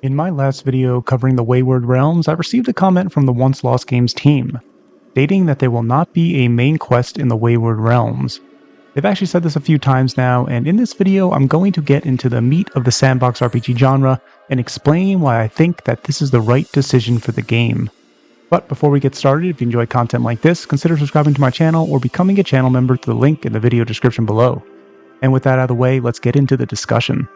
In my last video covering the Wayward Realms, I received a comment from the Once Lost Games team, stating that there will not be a main quest in the Wayward Realms. They've actually said this a few times now, and in this video I'm going to get into the meat of the sandbox RPG genre and explain why I think that this is the right decision for the game. But before we get started, if you enjoy content like this, consider subscribing to my channel or becoming a channel member through the link in the video description below. And with that out of the way, let's get into the discussion.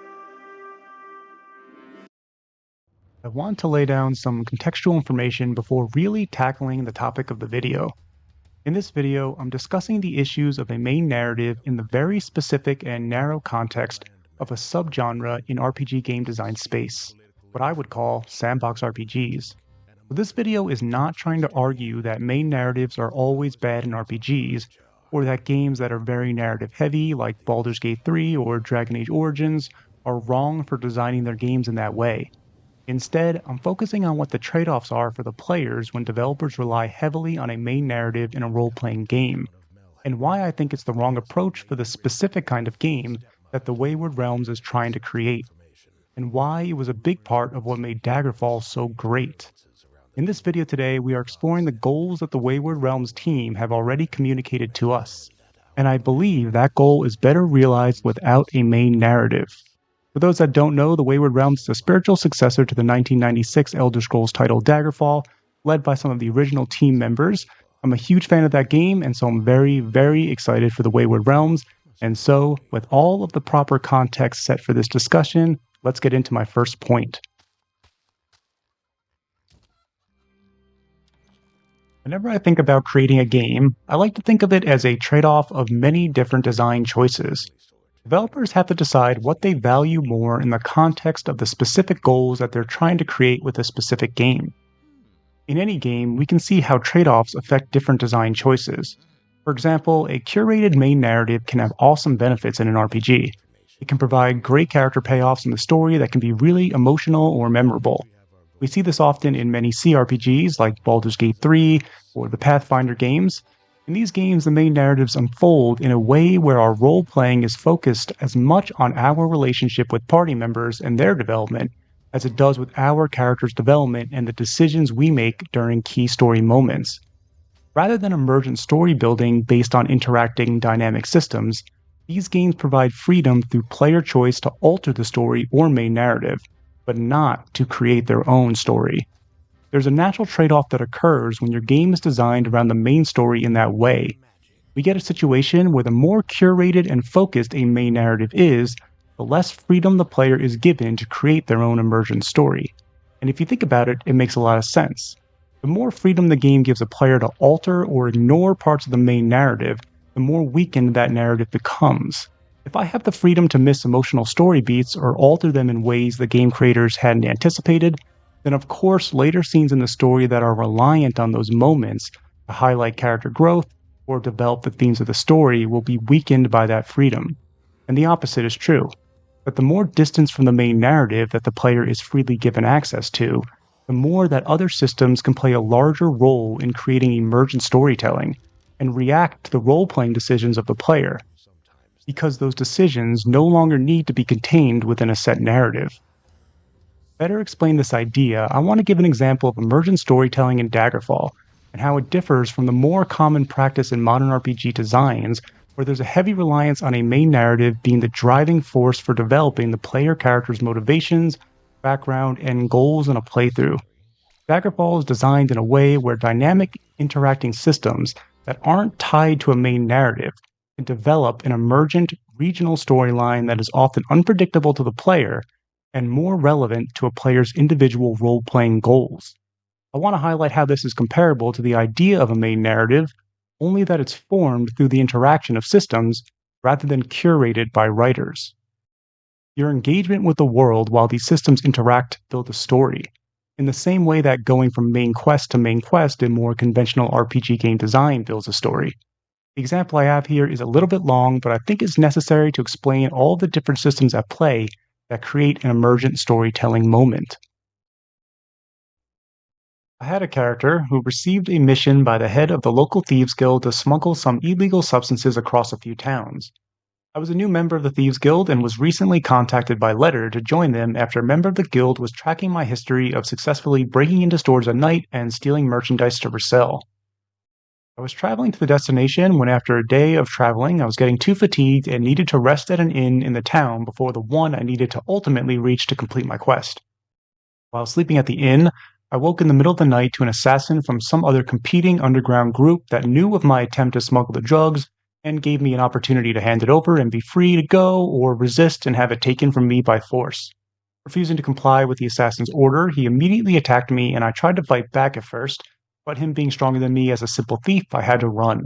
I want to lay down some contextual information before really tackling the topic of the video. In this video, I'm discussing the issues of a main narrative in the very specific and narrow context of a subgenre in RPG game design space, what I would call sandbox RPGs. So this video is not trying to argue that main narratives are always bad in RPGs, or that games that are very narrative heavy like Baldur's Gate 3 or Dragon Age Origins are wrong for designing their games in that way. Instead, I'm focusing on what the trade-offs are for the players when developers rely heavily on a main narrative in a role-playing game, and why I think it's the wrong approach for the specific kind of game that the Wayward Realms is trying to create, and why it was a big part of what made Daggerfall so great. In this video today, we are exploring the goals that the Wayward Realms team have already communicated to us, and I believe that goal is better realized without a main narrative. For those that don't know, the Wayward Realms is a spiritual successor to the 1996 Elder Scrolls title Daggerfall, led by some of the original team members. I'm a huge fan of that game, and so I'm very, very excited for the Wayward Realms. And so, with all of the proper context set for this discussion, let's get into my first point. Whenever I think about creating a game, I like to think of it as a trade-off of many different design choices. Developers have to decide what they value more in the context of the specific goals that they're trying to create with a specific game. In any game, we can see how trade-offs affect different design choices. For example, a curated main narrative can have awesome benefits in an RPG. It can provide great character payoffs in the story that can be really emotional or memorable. We see this often in many CRPGs like Baldur's Gate 3 or the Pathfinder games. In these games, the main narratives unfold in a way where our role-playing is focused as much on our relationship with party members and their development as it does with our character's development and the decisions we make during key story moments. Rather than emergent story building based on interacting dynamic systems, these games provide freedom through player choice to alter the story or main narrative, but not to create their own story. There's a natural trade-off that occurs when your game is designed around the main story in that way. We get a situation where the more curated and focused a main narrative is, the less freedom the player is given to create their own emergent story. And if you think about it, it makes a lot of sense. The more freedom the game gives a player to alter or ignore parts of the main narrative, the more weakened that narrative becomes. If I have the freedom to miss emotional story beats or alter them in ways the game creators hadn't anticipated, then of course later scenes in the story that are reliant on those moments to highlight character growth or develop the themes of the story will be weakened by that freedom. And the opposite is true. But the more distance from the main narrative that the player is freely given access to, the more that other systems can play a larger role in creating emergent storytelling and react to the role-playing decisions of the player, because those decisions no longer need to be contained within a set narrative. To better explain this idea, I want to give an example of emergent storytelling in Daggerfall, and how it differs from the more common practice in modern RPG designs, where there's a heavy reliance on a main narrative being the driving force for developing the player character's motivations, background, and goals in a playthrough. Daggerfall is designed in a way where dynamic interacting systems that aren't tied to a main narrative can develop an emergent, regional storyline that is often unpredictable to the player and more relevant to a player's individual role-playing goals. I want to highlight how this is comparable to the idea of a main narrative, only that it's formed through the interaction of systems rather than curated by writers. Your engagement with the world while these systems interact build a story, in the same way that going from main quest to main quest in more conventional RPG game design builds a story. The example I have here is a little bit long, but I think it's necessary to explain all the different systems at play that create an emergent storytelling moment. I had a character who received a mission by the head of the local thieves guild to smuggle some illegal substances across a few towns. I was a new member of the Thieves Guild and was recently contacted by letter to join them after a member of the guild was tracking my history of successfully breaking into stores at night and stealing merchandise to resell. I was traveling to the destination when, after a day of traveling, I was getting too fatigued and needed to rest at an inn in the town before the one I needed to ultimately reach to complete my quest. While sleeping at the inn, I woke in the middle of the night to an assassin from some other competing underground group that knew of my attempt to smuggle the drugs and gave me an opportunity to hand it over and be free to go or resist and have it taken from me by force. Refusing to comply with the assassin's order, he immediately attacked me and I tried to fight back at first, but him being stronger than me as a simple thief, I had to run.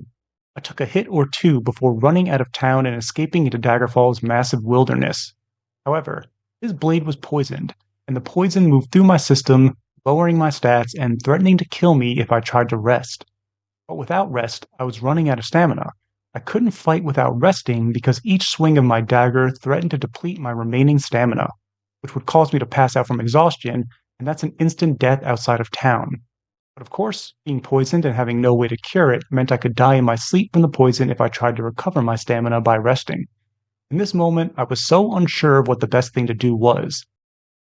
I took a hit or two before running out of town and escaping into Daggerfall's massive wilderness. However, his blade was poisoned, and the poison moved through my system, lowering my stats and threatening to kill me if I tried to rest. But without rest, I was running out of stamina. I couldn't fight without resting because each swing of my dagger threatened to deplete my remaining stamina, which would cause me to pass out from exhaustion, and that's an instant death outside of town. But of course, being poisoned and having no way to cure it meant I could die in my sleep from the poison if I tried to recover my stamina by resting. In this moment, I was so unsure of what the best thing to do was.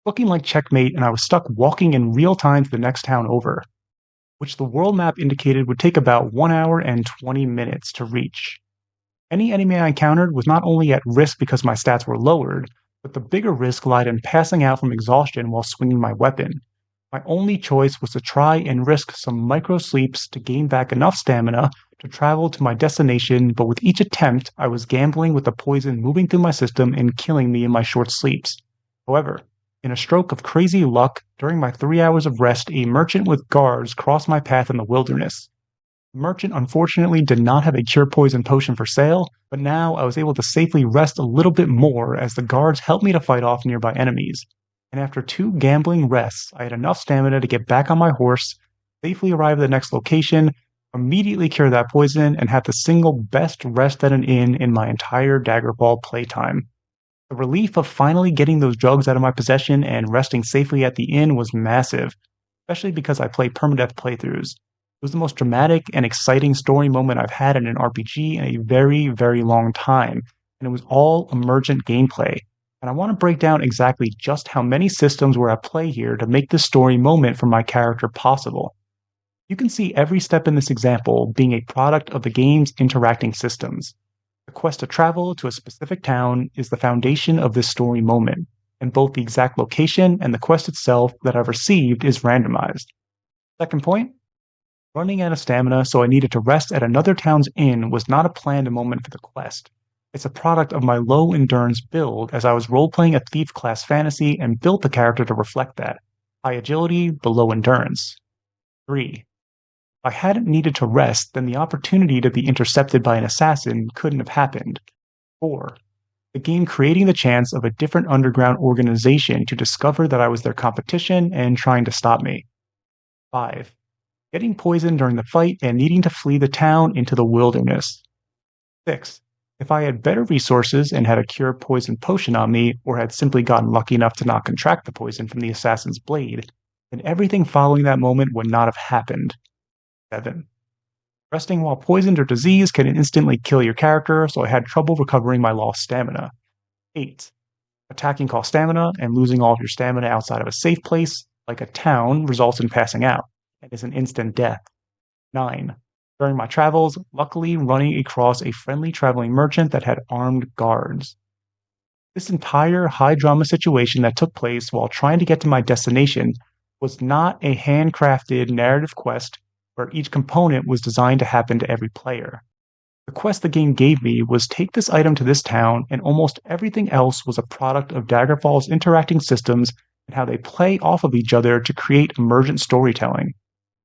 Looking like checkmate, and I was stuck walking in real time to the next town over, which the world map indicated would take about 1 hour and 20 minutes to reach. Any enemy I encountered was not only at risk because my stats were lowered, but the bigger risk lied in passing out from exhaustion while swinging my weapon. My only choice was to try and risk some micro sleeps to gain back enough stamina to travel to my destination, but with each attempt, I was gambling with the poison moving through my system and killing me in my short sleeps. However, in a stroke of crazy luck, during my 3 hours of rest, a merchant with guards crossed my path in the wilderness. The merchant unfortunately did not have a cure poison potion for sale, but now I was able to safely rest a little bit more as the guards helped me to fight off nearby enemies. And after 2 gambling rests, I had enough stamina to get back on my horse, safely arrive at the next location, immediately cure that poison, and have the single best rest at an inn in my entire Daggerfall playtime. The relief of finally getting those drugs out of my possession and resting safely at the inn was massive, especially because I play permadeath playthroughs. It was the most dramatic and exciting story moment I've had in an RPG in a very, very long time, and it was all emergent gameplay. And I want to break down exactly just how many systems were at play here to make this story moment for my character possible. You can see every step in this example being a product of the game's interacting systems. The quest to travel to a specific town is the foundation of this story moment, and both the exact location and the quest itself that I've received is randomized. Second point, running out of stamina, so I needed to rest at another town's inn was not a planned moment for the quest. It's a product of my low endurance build as I was role-playing a thief class fantasy and built the character to reflect that. High agility, but low endurance. 3. If I hadn't needed to rest, then the opportunity to be intercepted by an assassin couldn't have happened. 4. The game creating the chance of a different underground organization to discover that I was their competition and trying to stop me. 5. Getting poisoned during the fight and needing to flee the town into the wilderness. 6. If I had better resources and had a cure poison potion on me, or had simply gotten lucky enough to not contract the poison from the assassin's blade, then everything following that moment would not have happened. 7. Resting while poisoned or diseased can instantly kill your character, so I had trouble recovering my lost stamina. 8. Attacking costs stamina, and losing all of your stamina outside of a safe place, like a town, results in passing out, and is an instant death. 9. During my travels, luckily running across a friendly traveling merchant that had armed guards. This entire high-drama situation that took place while trying to get to my destination was not a handcrafted narrative quest where each component was designed to happen to every player. The quest the game gave me was take this item to this town, and almost everything else was a product of Daggerfall's interacting systems and how they play off of each other to create emergent storytelling.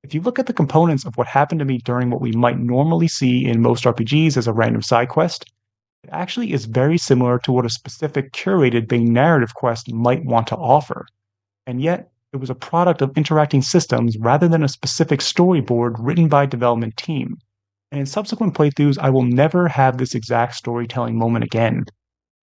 If you look at the components of what happened to me during what we might normally see in most RPGs as a random side quest, it actually is very similar to what a specific curated Bing narrative quest might want to offer. And yet, it was a product of interacting systems rather than a specific storyboard written by a development team. And in subsequent playthroughs, I will never have this exact storytelling moment again.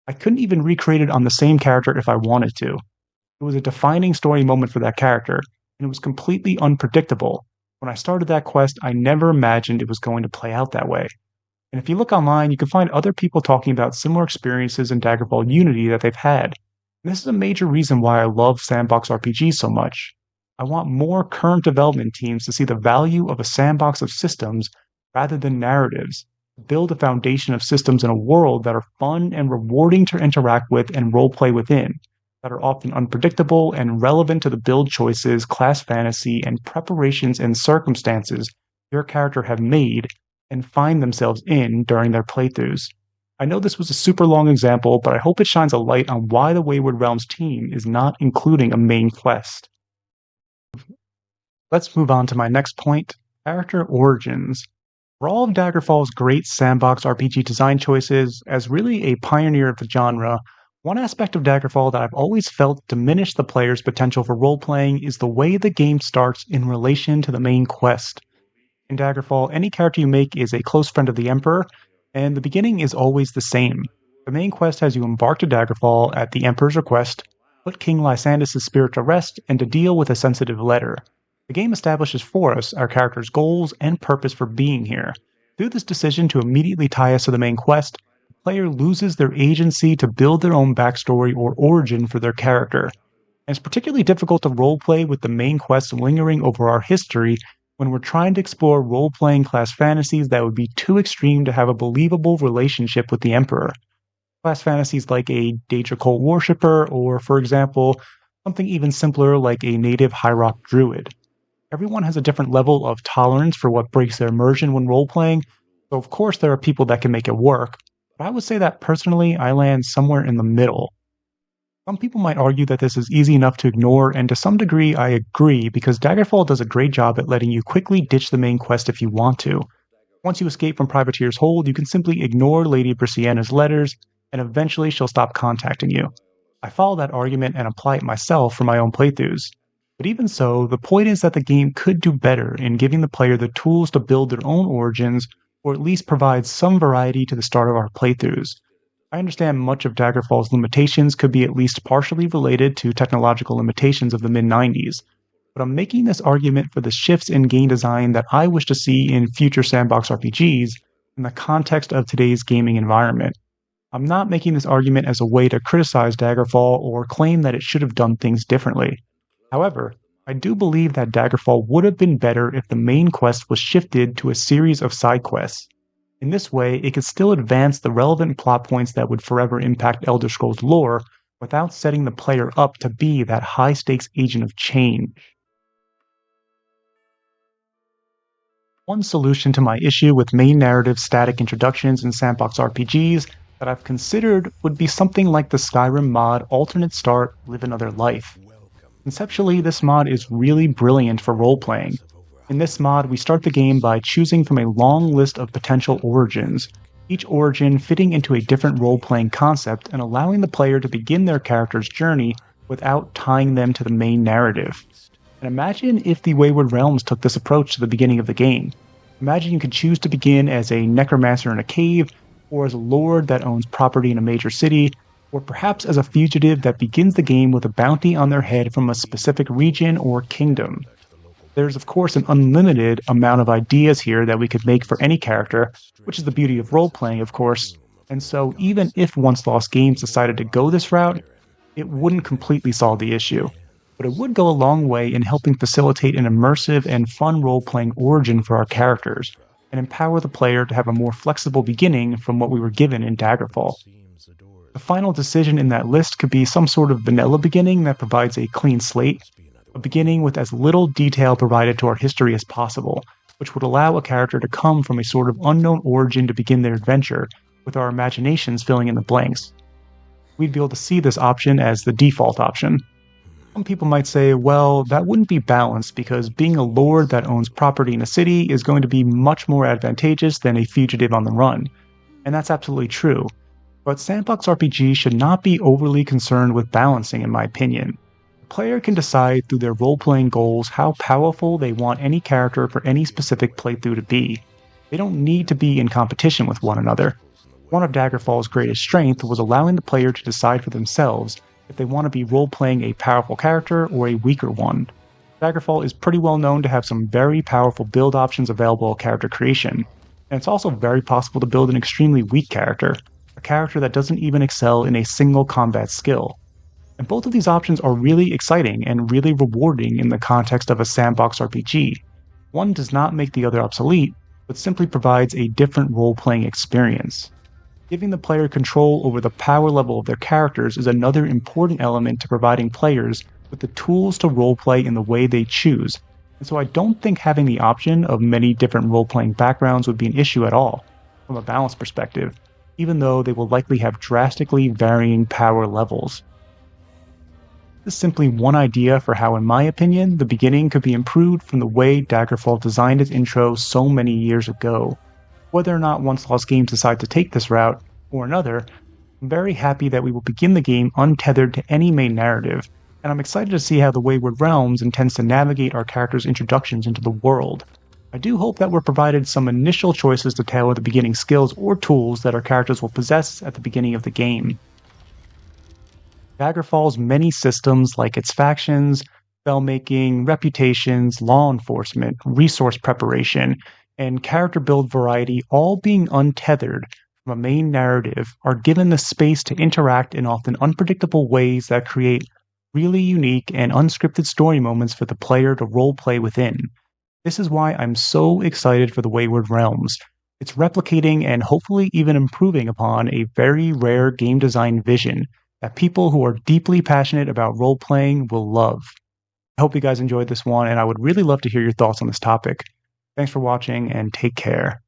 I couldn't even recreate it on the same character if I wanted to. It was a defining story moment for that character, and it was completely unpredictable. When I started that quest, I never imagined it was going to play out that way. And if you look online, you can find other people talking about similar experiences in Daggerfall Unity that they've had. And this is a major reason why I love sandbox RPGs so much. I want more current development teams to see the value of a sandbox of systems rather than narratives. Build a foundation of systems in a world that are fun and rewarding to interact with and roleplay within, that are often unpredictable and relevant to the build choices, class fantasy, and preparations and circumstances your character have made and find themselves in during their playthroughs. I know this was a super long example, but I hope it shines a light on why the Wayward Realms team is not including a main quest. Let's move on to my next point, character origins. For all of Daggerfall's great sandbox RPG design choices, as really a pioneer of the genre, one aspect of Daggerfall that I've always felt diminished the player's potential for role-playing is the way the game starts in relation to the main quest. In Daggerfall, any character you make is a close friend of the Emperor, and the beginning is always the same. The main quest has you embark to Daggerfall at the Emperor's request, put King Lysandus' spirit to rest, and to deal with a sensitive letter. The game establishes for us our character's goals and purpose for being here. Through this decision to immediately tie us to the main quest, the player loses their agency to build their own backstory or origin for their character. And it's particularly difficult to roleplay with the main quest lingering over our history when we're trying to explore role-playing class fantasies that would be too extreme to have a believable relationship with the Emperor. Class fantasies like a Daedra cult worshipper, or, for example, something even simpler like a native High Rock druid. Everyone has a different level of tolerance for what breaks their immersion when role-playing, so of course there are people that can make it work, but I would say that personally I land somewhere in the middle. Some people might argue that this is easy enough to ignore, and to some degree I agree because Daggerfall does a great job at letting you quickly ditch the main quest if you want to. Once you escape from Privateer's hold, you can simply ignore Lady Brissiana's letters, and eventually she'll stop contacting you. I follow that argument and apply it myself for my own playthroughs. But even so, the point is that the game could do better in giving the player the tools to build their own origins, or at least provide some variety to the start of our playthroughs. I understand much of Daggerfall's limitations could be at least partially related to technological limitations of the mid-90s, but I'm making this argument for the shifts in game design that I wish to see in future sandbox RPGs in the context of today's gaming environment. I'm not making this argument as a way to criticize Daggerfall or claim that it should have done things differently. However, I do believe that Daggerfall would have been better if the main quest was shifted to a series of side quests. In this way, it could still advance the relevant plot points that would forever impact Elder Scrolls lore without setting the player up to be that high-stakes agent of change. One solution to my issue with main narrative static introductions in sandbox RPGs that I've considered would be something like the Skyrim mod Alternate Start Live Another Life. Conceptually, this mod is really brilliant for role-playing. In this mod, we start the game by choosing from a long list of potential origins, each origin fitting into a different role-playing concept and allowing the player to begin their character's journey without tying them to the main narrative. And imagine if the Wayward Realms took this approach to the beginning of the game. Imagine you could choose to begin as a necromancer in a cave, or as a lord that owns property in a major city, or perhaps as a fugitive that begins the game with a bounty on their head from a specific region or kingdom. There's of course an unlimited amount of ideas here that we could make for any character, which is the beauty of role-playing of course, and so even if Once Lost Games decided to go this route, it wouldn't completely solve the issue, but it would go a long way in helping facilitate an immersive and fun role-playing origin for our characters, and empower the player to have a more flexible beginning from what we were given in Daggerfall. The final decision in that list could be some sort of vanilla beginning that provides a clean slate, a beginning with as little detail provided to our history as possible, which would allow a character to come from a sort of unknown origin to begin their adventure, with our imaginations filling in the blanks. We'd be able to see this option as the default option. Some people might say, well, that wouldn't be balanced because being a lord that owns property in a city is going to be much more advantageous than a fugitive on the run. And that's absolutely true. But sandbox RPGs should not be overly concerned with balancing, in my opinion. The player can decide through their role-playing goals how powerful they want any character for any specific playthrough to be. They don't need to be in competition with one another. One of Daggerfall's greatest strengths was allowing the player to decide for themselves if they want to be role-playing a powerful character or a weaker one. Daggerfall is pretty well known to have some very powerful build options available at character creation. And it's also very possible to build an extremely weak character, a character that doesn't even excel in a single combat skill. And both of these options are really exciting and really rewarding in the context of a sandbox RPG. One does not make the other obsolete, but simply provides a different role playing experience. Giving the player control over the power level of their characters is another important element to providing players with the tools to roleplay in the way they choose. And so I don't think having the option of many different role playing backgrounds would be an issue at all, from a balance perspective, even though they will likely have drastically varying power levels. This is simply one idea for how, in my opinion, the beginning could be improved from the way Daggerfall designed its intro so many years ago. Whether or not Once Lost Games decide to take this route, or another, I'm very happy that we will begin the game untethered to any main narrative, and I'm excited to see how the Wayward Realms intends to navigate our characters' introductions into the world. I do hope that we're provided some initial choices to tailor the beginning skills or tools that our characters will possess at the beginning of the game. Daggerfall's many systems, like its factions, spellmaking, reputations, law enforcement, resource preparation, and character build variety, all being untethered from a main narrative, are given the space to interact in often unpredictable ways that create really unique and unscripted story moments for the player to roleplay within. This is why I'm so excited for the Wayward Realms. It's replicating and hopefully even improving upon a very rare game design vision that people who are deeply passionate about role playing will love. I hope you guys enjoyed this one, and I would really love to hear your thoughts on this topic. Thanks for watching, and take care.